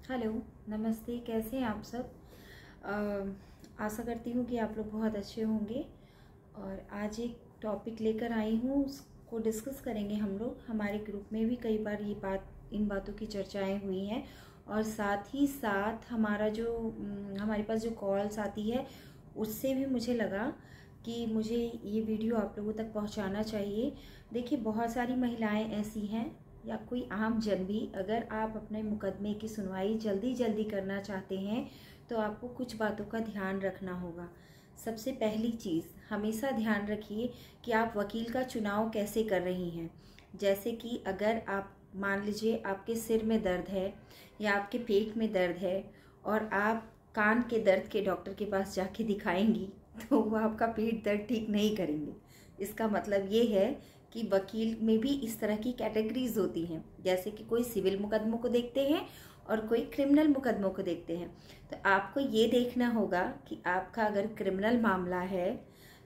Hello, नमस्ते। कैसे हैं आप सब? आशा करती हूँ कि आप लोग बहुत अच्छे होंगे। और आज एक टॉपिक लेकर आई हूँ, उसको डिस्कस करेंगे हम लोग। हमारे ग्रुप में भी कई बार इन बातों की चर्चाएं हुई हैं। और साथ ही साथ हमारे पास जो कॉल्स आती है उससे भी मुझे लगा कि मुझे ये वीडियो आप लोगों तक पहुंचाना चाहिए। देखिए, बहुत सारी महिलाएं ऐसी हैं या कोई आम जन भी, अगर आप अपने मुकदमे की सुनवाई जल्दी जल्दी करना चाहते हैं तो आपको कुछ बातों का ध्यान रखना होगा। सबसे पहली चीज़, हमेशा ध्यान रखिए कि आप वकील का चुनाव कैसे कर रही हैं। जैसे कि अगर आप मान लीजिए आपके सिर में दर्द है या आपके पेट में दर्द है और आप कान के दर्द के डॉक्टर के पास जाके दिखाएंगी तो वो आपका पेट दर्द ठीक नहीं करेंगे। इसका मतलब ये है कि वकील में भी इस तरह की कैटेगरीज होती हैं। जैसे कि कोई सिविल मुकदमों को देखते हैं और कोई क्रिमिनल मुकदमों को देखते हैं। तो आपको ये देखना होगा कि आपका अगर क्रिमिनल मामला है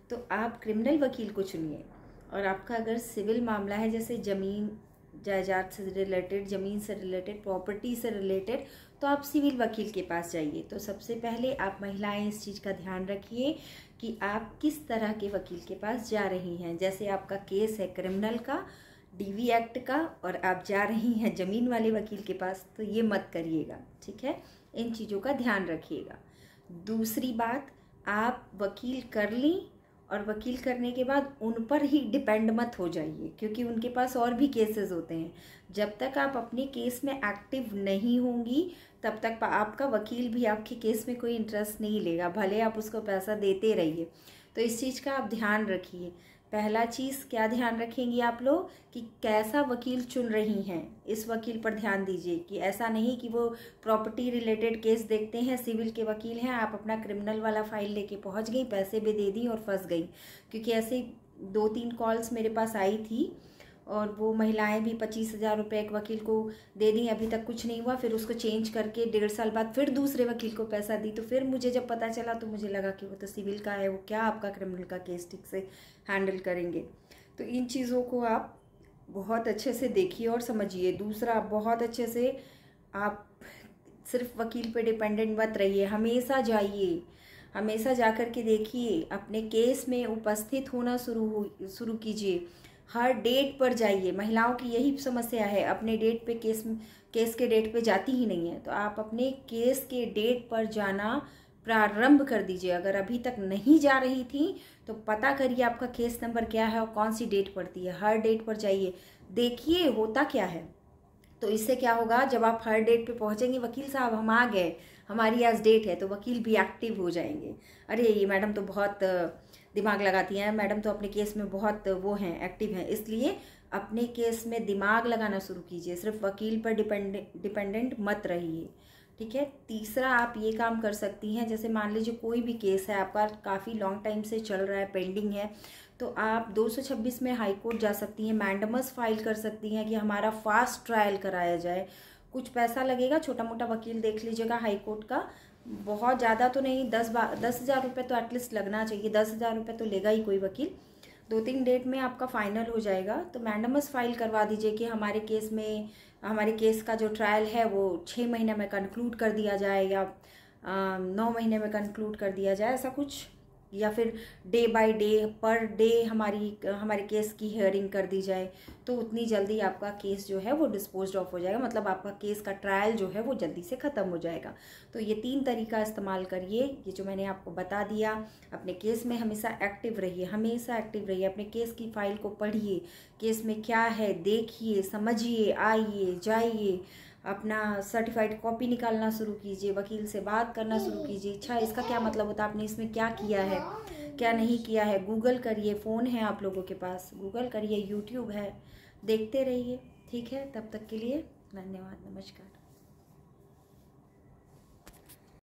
तो आप क्रिमिनल वकील को चुनिए, और आपका अगर सिविल मामला है, जैसे ज़मीन जायदाद से रिलेटेड, ज़मीन से रिलेटेड, प्रॉपर्टी से रिलेटेड, तो आप सिविल वकील के पास जाइए। तो सबसे पहले आप महिलाएं इस चीज़ का ध्यान रखिए कि आप किस तरह के वकील के पास जा रही हैं। जैसे आपका केस है क्रिमिनल का, डीवी एक्ट का, और आप जा रही हैं ज़मीन वाले वकील के पास, तो ये मत करिएगा, ठीक है। इन चीज़ों का ध्यान रखिएगा। दूसरी बात, आप वकील कर ली और वकील करने के बाद उन पर ही डिपेंड मत हो जाइए, क्योंकि उनके पास और भी केसेस होते हैं। जब तक आप अपने केस में एक्टिव नहीं होंगी तब तक आपका वकील भी आपके केस में कोई इंटरेस्ट नहीं लेगा, भले आप उसको पैसा देते रहिए। तो इस चीज़ का आप ध्यान रखिए। पहला चीज़ क्या ध्यान रखेंगी आप लोग कि कैसा वकील चुन रही हैं, इस वकील पर ध्यान दीजिए। कि ऐसा नहीं कि वो प्रॉपर्टी रिलेटेड केस देखते हैं, सिविल के वकील हैं, आप अपना क्रिमिनल वाला फाइल लेके पहुंच गई, पैसे भी दे दी और फंस गई। क्योंकि ऐसे 2-3 कॉल्स मेरे पास आई थी और वो महिलाएं भी 25,000 रुपये एक वकील को दे दी, अभी तक कुछ नहीं हुआ। फिर उसको चेंज करके 1.5 साल बाद फिर दूसरे वकील को पैसा दी। तो फिर मुझे जब पता चला तो मुझे लगा कि वो तो सिविल का है, वो क्या आपका क्रिमिनल का केस ठीक से हैंडल करेंगे। तो इन चीज़ों को आप बहुत अच्छे से देखिए और समझिए। दूसरा, बहुत अच्छे से आप सिर्फ वकील पे डिपेंडेंट मत रहिए, हमेशा जाइए, हमेशा जाकर के देखिए, अपने केस में उपस्थित होना शुरू कीजिए। हर डेट पर जाइए। महिलाओं की यही समस्या है, अपने डेट पे केस के डेट पे जाती ही नहीं है। तो आप अपने केस के डेट पर जाना प्रारंभ कर दीजिए। अगर अभी तक नहीं जा रही थी तो पता करिए आपका केस नंबर क्या है और कौन सी डेट पड़ती है। हर डेट पर जाइए, देखिए होता क्या है। तो इससे क्या होगा, जब आप हर डेट पे पहुंचेंगे, वकील साहब हम आ गए, हमारी आज डेट है, तो वकील भी एक्टिव हो जाएंगे। अरे ये मैडम तो बहुत दिमाग लगाती हैं, मैडम तो अपने केस में बहुत वो हैं, एक्टिव हैं। इसलिए अपने केस में दिमाग लगाना शुरू कीजिए, सिर्फ वकील पर डिपेंडेंट मत रहिए, ठीक है। तीसरा, आप ये काम कर सकती हैं, जैसे मान लीजिए कोई भी केस है आपका, काफ़ी लॉन्ग टाइम से चल रहा है, पेंडिंग है, तो आप 226 में हाई कोर्ट जा सकती हैं, मैंडमस फाइल कर सकती हैं कि हमारा फास्ट ट्रायल कराया जाए। कुछ पैसा लगेगा, छोटा मोटा वकील देख लीजिएगा हाई कोर्ट का, बहुत ज़्यादा तो नहीं, 10,000 रुपये तो एटलीस्ट लगना चाहिए। 10,000 रुपये तो लेगा ही कोई वकील। 2-3 डेट में आपका फाइनल हो जाएगा। तो मैंडमस फाइल करवा दीजिए कि हमारे केस का जो ट्रायल है वो 6 महीने में कंक्लूड कर दिया जाए, या 9 महीने में कंक्लूड कर दिया जाए, ऐसा कुछ। या फिर day by day, per day हमारे केस की हियरिंग कर दी जाए, तो उतनी जल्दी आपका केस जो है वो डिस्पोज्ड ऑफ हो जाएगा। मतलब आपका केस का ट्रायल जो है वो जल्दी से ख़त्म हो जाएगा। तो ये 3 तरीका इस्तेमाल करिए, ये जो मैंने आपको बता दिया। अपने केस में हमेशा एक्टिव रहिए, हमेशा एक्टिव रहिए। अपने केस की फाइल को पढ़िए, केस में क्या है देखिए, समझिए, आइए जाइए, अपना सर्टिफाइड कॉपी निकालना शुरू कीजिए, वकील से बात करना शुरू कीजिए। अच्छा, इसका क्या मतलब होता है, आपने इसमें क्या किया है, क्या नहीं किया है, गूगल करिए। फ़ोन है आप लोगों के पास, गूगल करिए, यूट्यूब है, देखते रहिए, ठीक है। तब तक के लिए धन्यवाद, नमस्कार।